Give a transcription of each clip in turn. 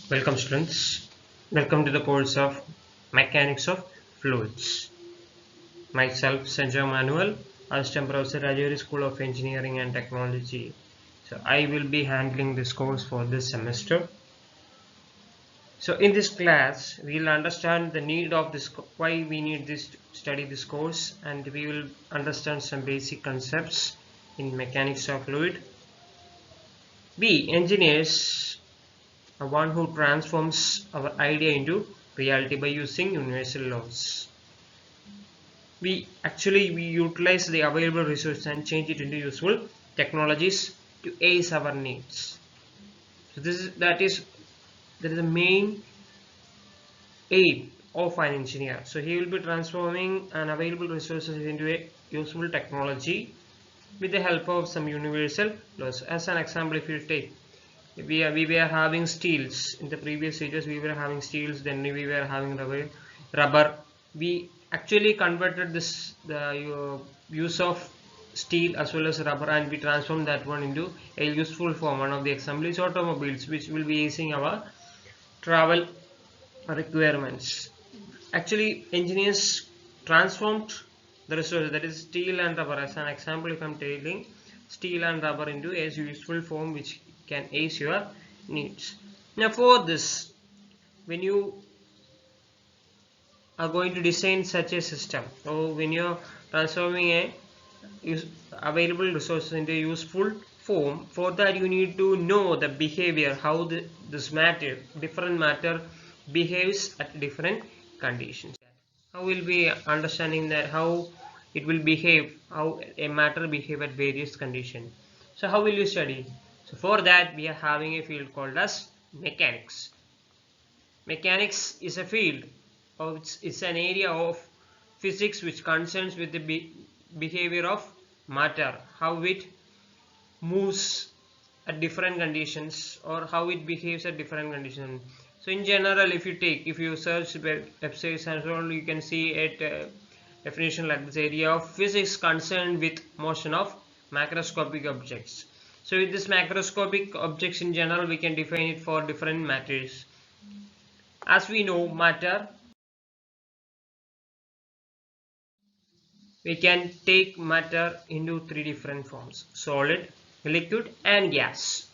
Welcome students, welcome to the course of Mechanics of Fluids. Myself Sanjay Manuel, Assistant Professor Rajagiri School of Engineering and Technology. So I will be handling this course for this semester. So in this class we will understand the need of this, why we need this to study this course, and we will understand some basic concepts in mechanics of fluid. We engineers one who transforms our idea into reality by using universal laws. We utilize the available resources and change it into useful technologies to ace our needs. So that is the main aim of an engineer. So he will be transforming an available resources into a useful technology with the help of some universal laws. As an example, if you take, we were having steels in the previous stages. We were having steels, then we were having rubber. We actually converted the use of steel as well as rubber, and we transformed that one into a useful form. One of the example is automobiles, which will be using our travel requirements. Actually, engineers transformed the resources, that is steel and rubber. As an example, if I am taking steel and rubber into a useful form which can ace your needs. Now for this, when you are going to design such a system, or when you are transforming a available resources into a useful form, for that you need to know the behavior, how this different matter behaves at different conditions. How will be understanding that how it will behave, how a matter behave at various conditions. So how will you study? So for that we are having a field called as mechanics. Mechanics is a field, or it's an area of physics which concerns with the behavior of matter, how it moves at different conditions, or how it behaves at different conditions. So in general, if you search websites and so on, you can see a definition like this: area of physics concerned with motion of macroscopic objects. So with this macroscopic objects in general, we can define it for different matters. As we know, matter, we can take matter into three different forms: solid, liquid and gas.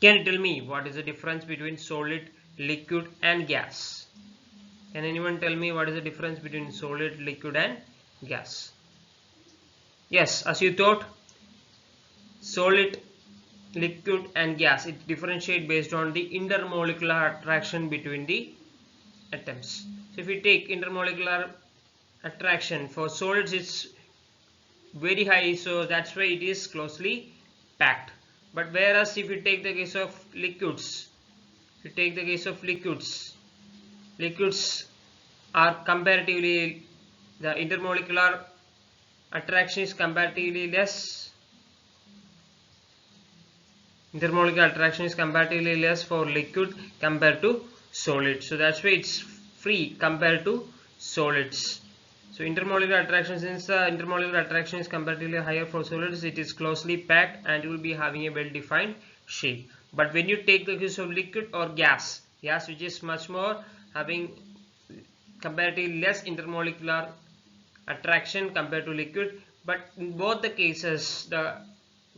Can you tell me what is the difference between solid, liquid and gas? Can anyone tell me what is the difference between solid, liquid and gas? Yes, as you thought, solid, liquid and gas, it differentiate based on the intermolecular attraction between the atoms. So if we take intermolecular attraction for solids, it's very high, so that's why it is closely packed. But whereas if you take the case of liquids, liquids are comparatively, the intermolecular attraction is comparatively less. Intermolecular attraction is comparatively less for liquid compared to solid. So that's why it's free compared to solids. So intermolecular attraction, since the intermolecular attraction is comparatively higher for solids, it is closely packed and will be having a well-defined shape. But when you take the case of liquid or gas which is much more having comparatively less intermolecular attraction compared to liquid, but in both the cases the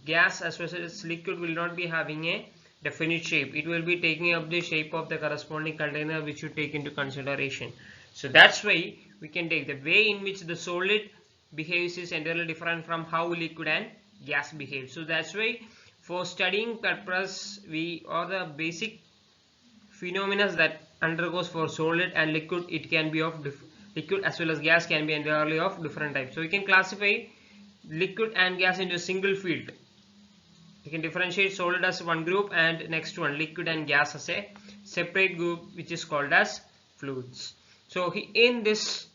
gas as well as liquid will not be having a definite shape. It will be taking up the shape of the corresponding container which you take into consideration. So that's why we can take the way in which the solid behaves is entirely different from how liquid and gas behave. So that's why for studying purpose, the basic phenomena that undergoes for solid and liquid, it can be of liquid as well as gas can be entirely of different types. So we can classify liquid and gas into a single field. You can differentiate solid as one group and next one liquid and gas as a separate group, which is called as fluids. So in this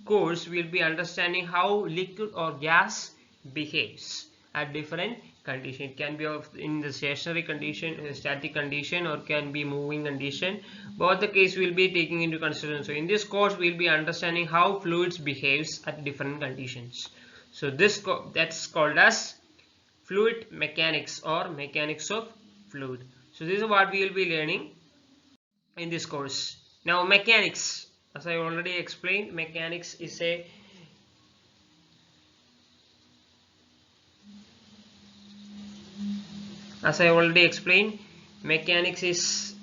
course we will be understanding how liquid or gas behaves at different condition. It can be in the stationary condition, static condition, or can be moving condition. Both the case we will be taking into consideration. So in this course we will be understanding how fluids behaves at different conditions. So that's called as fluid mechanics or mechanics of fluid. So this is what we will be learning. in this course. Now mechanics, as I already explained, mechanics is a mechanics is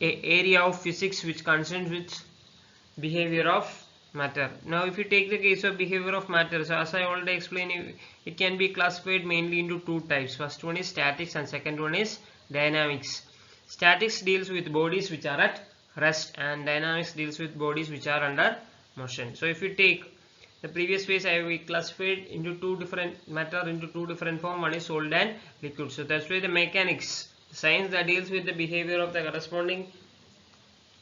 a area of physics which concerns with behavior of matter. Now if you take the case of behavior of matter, so as I already explained, it can be classified mainly into two types. First one is statics and second one is dynamics. Statics deals with bodies which are at rest and dynamics deals with bodies which are under motion. So if you take the previous phase, we classified into two different matter into two different form. One is solid and liquid. So that's why the mechanics, the science that deals with the behavior of the corresponding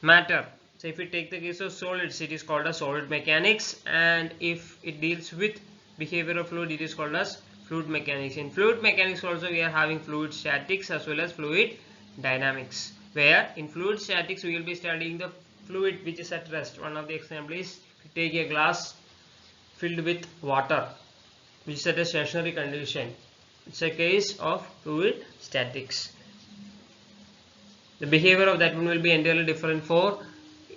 matter. So if we take the case of solids, it is called as solid mechanics, and if it deals with behavior of fluid, it is called as fluid mechanics. In fluid mechanics also we are having fluid statics as well as fluid dynamics, where in fluid statics we will be studying the fluid which is at rest. One of the example is, if you take a glass filled with water which is at a stationary condition, it's a case of fluid statics. The behavior of that one will be entirely different for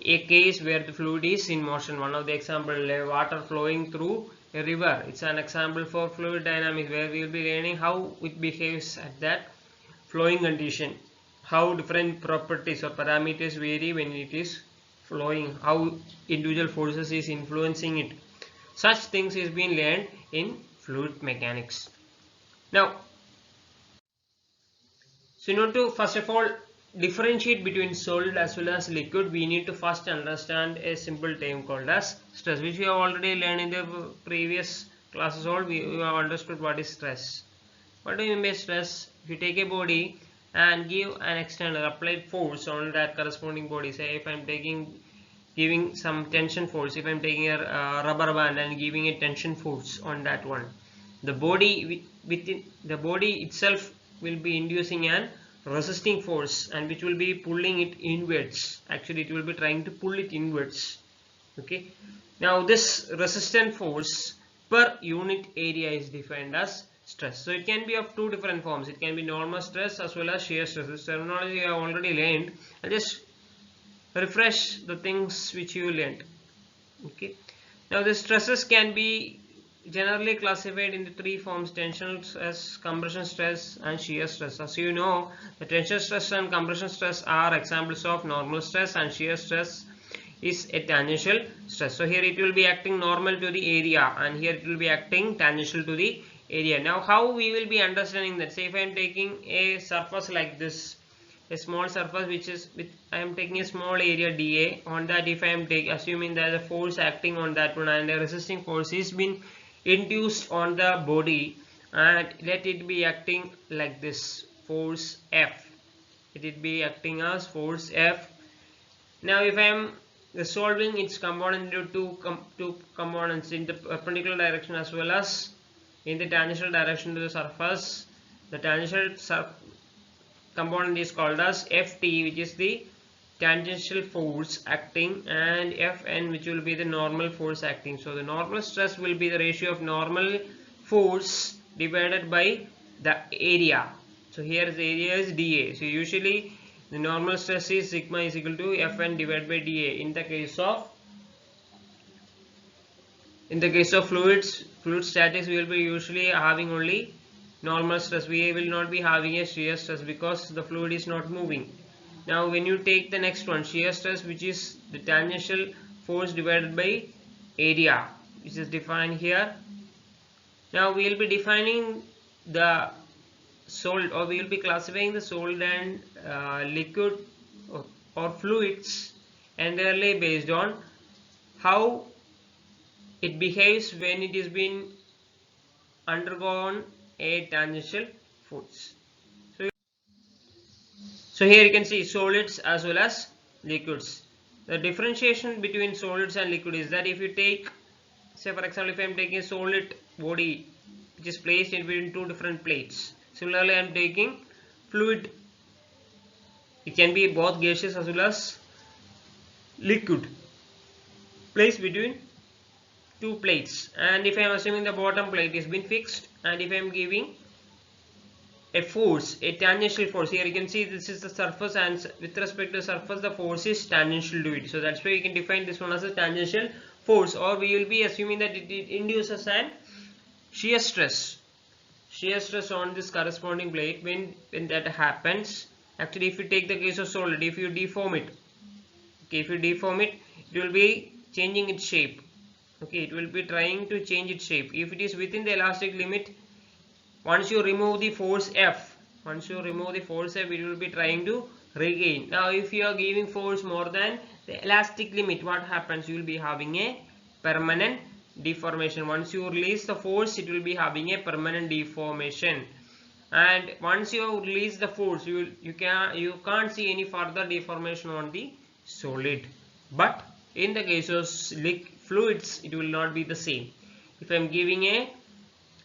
a case where the fluid is in motion. One of the example, water flowing through a river, it's an example for fluid dynamics, where we will be learning how it behaves at that flowing condition, how different properties or parameters vary when it is flowing, how individual forces is influencing it. Such things is being learned in fluid mechanics. Now, so in order to first of all differentiate between solid as well as liquid, we need to first understand a simple term called as stress, which we have already learned in the previous classes. We have understood what is stress. What do you mean by stress? If you take a body and give an external applied force on that corresponding body, say if I am giving some tension force, if I am taking a rubber band and giving a tension force on that one, the body within the body itself will be inducing an resisting force, and which will be pulling it inwards. Actually it will be trying to pull it inwards. Okay, now this resistant force per unit area is defined as stress. So it can be of two different forms. It can be normal stress as well as shear stress. This terminology you have already learned. I'll just refresh the things which you learned. Okay, now the stresses can be generally classified into three forms: tensional stress, compression stress and shear stress. As you know, the tension stress and compression stress are examples of normal stress, and shear stress is a tangential stress. So here it will be acting normal to the area, and here it will be acting tangential to the area. Now how we will be understanding that? Say if I am taking a surface like this, a small surface which is with, I am taking a small area dA. On that, if I am assuming that the force acting on that one and a resisting force is been induced on the body, and let it be acting like this, force F. It will be acting as force F. Now if I am resolving its component into two components in the perpendicular direction as well as in the tangential direction to the surface, the tangential component is called as Ft, which is the tangential force acting, and Fn, which will be the normal force acting. So the normal stress will be the ratio of normal force divided by the area. So here the area is dA. So usually the normal stress is sigma is equal to Fn divided by dA. In the case of fluid statics, we will be usually having only normal stress. We will not be having a shear stress because the fluid is not moving. Now when you take the next one, shear stress, which is the tangential force divided by area, which is defined here. Now we will be defining the solid, or we will be classifying the solid and liquid or fluids entirely based on how it behaves when it is been undergone a tangential force. So here you can see solids as well as liquids. The differentiation between solids and liquid is that if you take, say for example, if I am taking a solid body which is placed in between two different plates. Similarly, I am taking fluid. It can be both gaseous as well as liquid placed between two plates. And if I am assuming the bottom plate is been fixed, and if I am giving a force, a tangential force. Here you can see this is the surface, and with respect to the surface the force is tangential to it. So that's why you can define this one as a tangential force, or we will be assuming that it induces an shear stress. Shear stress on this corresponding plate. When that happens, actually if you take the case of solid, if you deform it, okay, if you deform it, it will be changing its shape. Okay, it will be trying to change its shape. If it is within the elastic limit, once you remove the force F, it will be trying to regain. Now if you are giving force more than the elastic limit, what happens? You will be having a permanent deformation. Once you release the force, it will be having a permanent deformation. And once you release the force, you can't see any further deformation on the solid. But in the case of fluids, it will not be the same. If I am giving a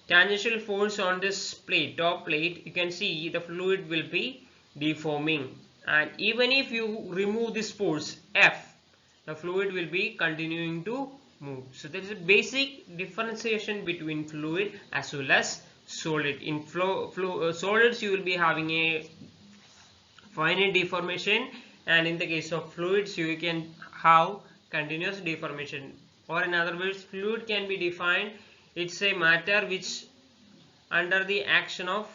tangential force on this plate, top plate, you can see the fluid will be deforming, and even if you remove this force F, the fluid will be continuing to move. So there is a basic differentiation between fluid as well as solid. In solids you will be having a finite deformation, and in the case of fluids you can have continuous deformation. Or in other words, fluid can be defined, it's a matter which under the action of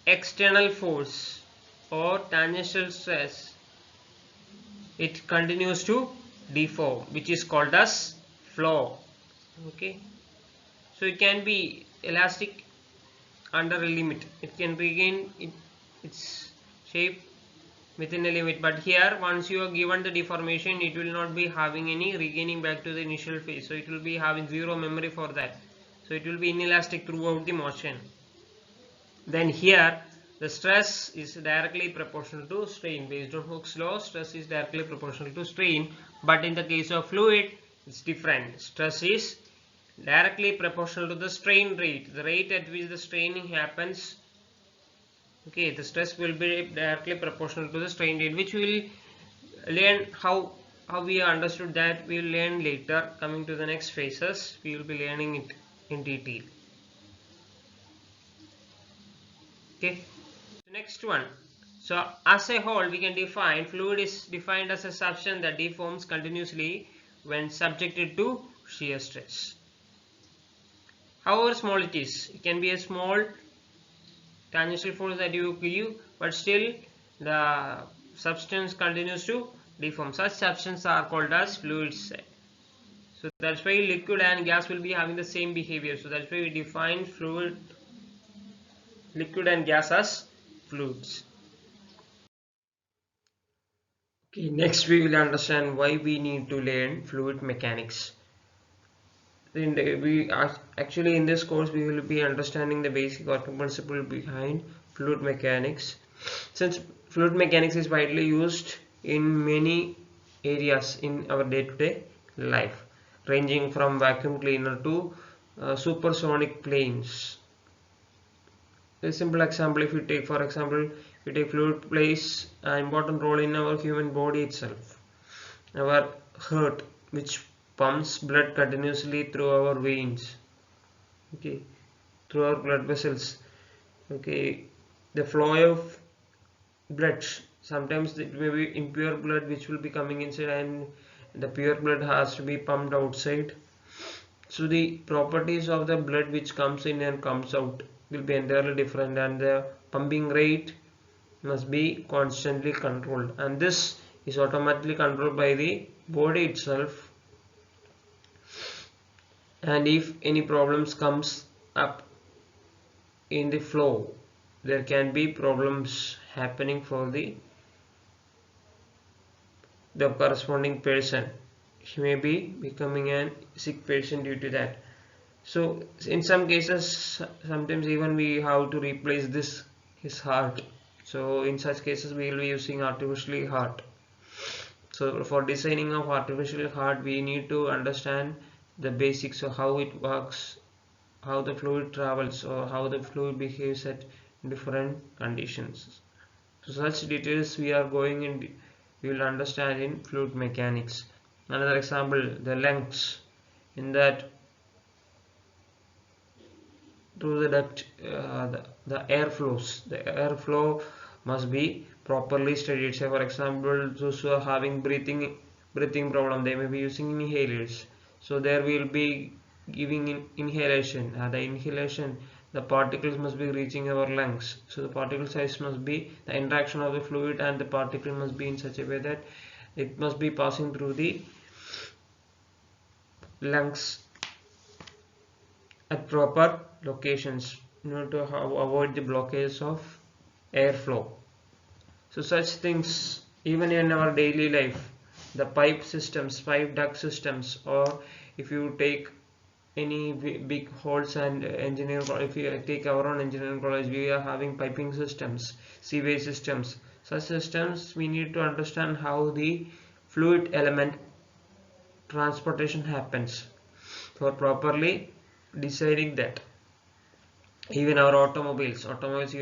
external force or tangential stress, it continues to deform, which is called as flow. Okay, so it can be elastic under a limit, it can regain its shape within a limit, but here once you are given the deformation, it will not be having any regaining back to the initial phase, so it will be having zero memory for that, so it will be inelastic throughout the motion. Then here the stress is directly proportional to strain. Based on Hooke's law, stress is directly proportional to strain, but in the case of fluid it's different. Stress is directly proportional to the strain rate, the rate at which the straining happens. Okay, the stress will be directly proportional to the strain rate, which we will learn how we understood that. We will learn later. Coming to the next phases, we will be learning it in detail. Okay, the next one. So as a whole, we can define fluid is defined as a substance that deforms continuously when subjected to shear stress. However small it is, it can be a small tangential force that you give, but still the substance continues to deform. Such substances are called as fluids. So that's why liquid and gas will be having the same behavior. So that's why we define liquid and gas as fluids. Okay, next we will understand why we need to learn fluid mechanics. Actually in this course we will be understanding the basic working principle behind fluid mechanics. Since fluid mechanics is widely used in many areas in our day-to-day life, ranging from vacuum cleaner to supersonic planes. A simple example, if you take, for example, fluid plays an important role in our human body itself. Our heart, which pumps blood continuously through our veins, okay, through our blood vessels. Okay, the flow of blood, sometimes it may be impure blood which will be coming inside, and the pure blood has to be pumped outside. So the properties of the blood which comes in and comes out will be entirely different, and the pumping rate must be constantly controlled, and this is automatically controlled by the body itself. And if any problems comes up in the flow, there can be problems happening for the corresponding person. He may be becoming a sick person due to that. So in some cases, sometimes even we have to replace his heart. So in such cases we will be using artificial heart. So for designing of artificial heart, we need to understand the basics of how it works, how the fluid travels, or how the fluid behaves at different conditions. So such details we are going in, we will understand in fluid mechanics. Another example, the lengths. In that, through the duct, the airflows. The airflow must be properly studied. Say for example, those who are having breathing problem, they may be using inhalers. So there will be giving inhalation. The inhalation, the particles must be reaching our lungs. So the particle size must be, the interaction of the fluid and the particle must be in such a way that it must be passing through the lungs at proper locations in order to avoid the blockage of airflow. So such things, even in our daily life, the pipe systems, pipe duct systems, or if you take any big holes and engineering, if you take our own engineering college, we are having piping systems, sewage systems. Such systems we need to understand how the fluid element transportation happens for properly deciding that. Even our automobiles, automobiles,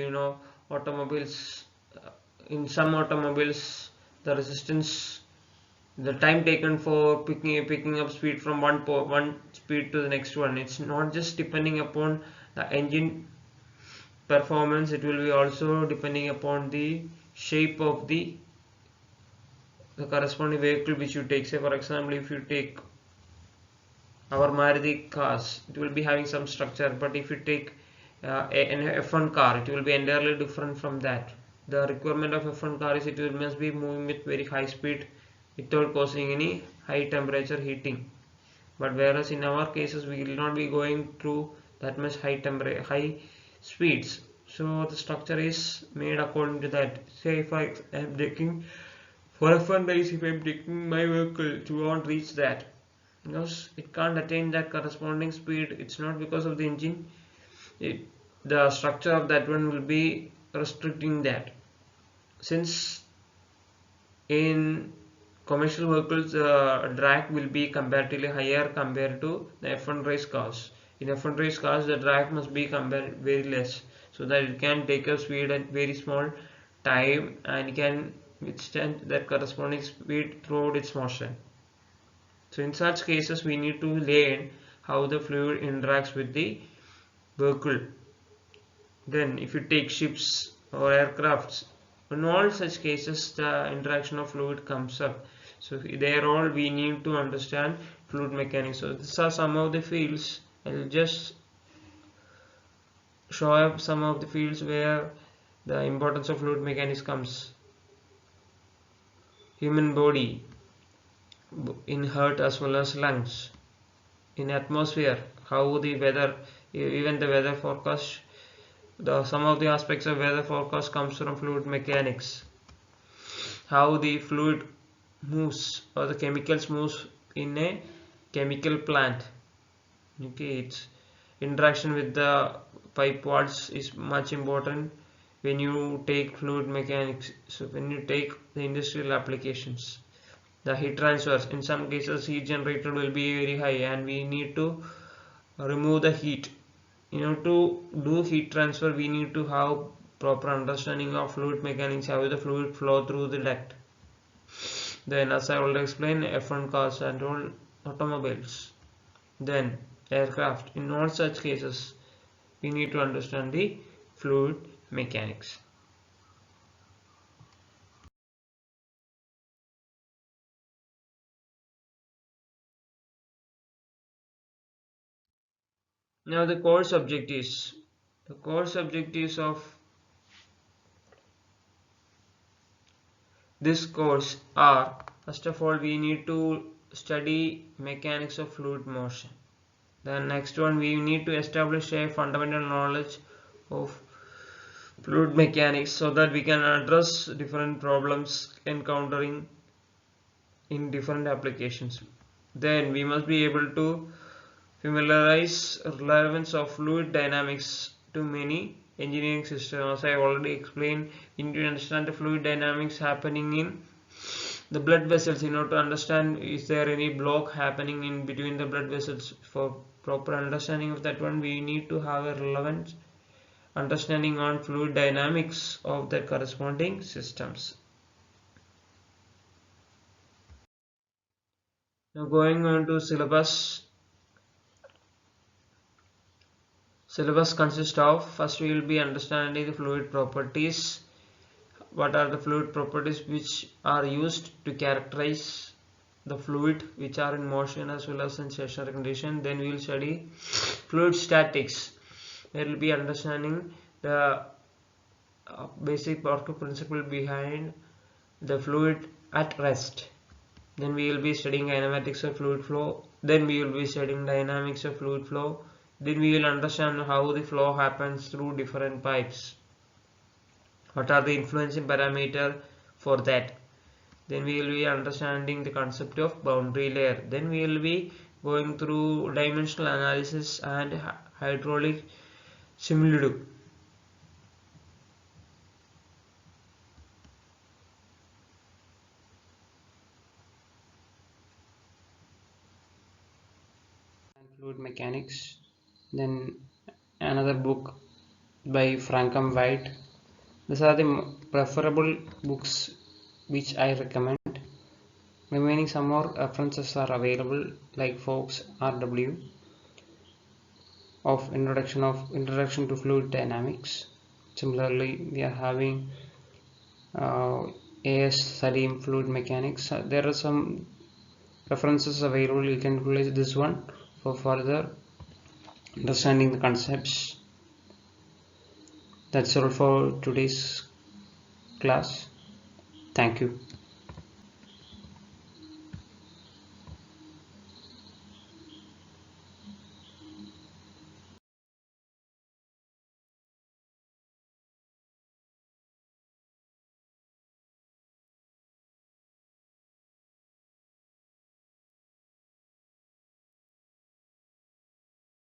in some automobiles, the resistance, the time taken for picking up speed from one speed to the next one, it's not just depending upon the engine performance, it will be also depending upon the shape of the corresponding vehicle which you take. Say for example, if you take our Maruti cars, it will be having some structure, but if you take an F1 car, it will be entirely different from that. The requirement of F1 car is it must be moving with very high speed without causing any high temperature heating. But whereas in our cases we will not be going through that much high speeds. So the structure is made according to that. Say if I am taking for F1 race, if I am taking my vehicle to not reach that, because it can't attain that corresponding speed, it's not because of the engine, the structure of that one will be restricting that. Since in commercial vehicles drag will be comparatively higher compared to the F1 race cars. In F1 race cars the drag must be compared very less, so that it can take a speed at very small time and can withstand that corresponding speed throughout its motion. So in such cases we need to learn how the fluid interacts with the vehicle. Then if you take ships or aircrafts, in all such cases the interaction of fluid comes up. So there all we need to understand fluid mechanics. So these are some of the fields. I will just show up some of the fields where the importance of fluid mechanics comes. Human body, in heart as well as lungs. In atmosphere, how the weather, even the weather forecast, some of the aspects of weather forecast comes from fluid mechanics. How the fluid moves or the chemicals moves in a chemical plant. Okay, its interaction with the pipe walls is much important when you take fluid mechanics. So when you take the industrial applications, the heat transfers, in some cases heat generated will be very high and we need to remove the heat. In order to do heat transfer we need to have proper understanding of fluid mechanics, how the fluid flow through the duct. Then as I already explained, F1 cars and all automobiles, then aircraft, in all such cases we need to understand the fluid mechanics. Now the course objectives. The course objectives of this course are, first of all we need to study mechanics of fluid motion. Then next one we need to establish a fundamental knowledge of fluid mechanics so that we can address different problems encountering in different applications. Then we must be able to familiarize relevance of fluid dynamics to many engineering systems. As I already explained, we need to understand the fluid dynamics happening in the blood vessels in order to understand is there any block happening in between the blood vessels. For proper understanding of that one we need to have a relevant understanding on fluid dynamics of their corresponding systems. Now going on to syllabus. Syllabus consists of, first we will be understanding the fluid properties. What are the fluid properties which are used to characterize the fluid which are in motion as well as in stationary condition. Then we will study fluid statics. There will be understanding the basic working principle behind the fluid at rest. Then we will be studying kinematics of fluid flow. Then we will be studying dynamics of fluid flow. Then we will understand how the flow happens through different pipes. What are the influencing parameters for that? Then we will be understanding the concept of boundary layer. Then we will be going through dimensional analysis and hydraulic simulative. Fluid mechanics. Then another book by Frankham White. These are the preferable books which I recommend. Remaining some more references are available, like Fox R.W. of Introduction to Fluid Dynamics. Similarly, we are having A.S. Salim Fluid Mechanics. There are some references available. You can utilize this one for further understanding the concepts. That's all for today's class. Thank you.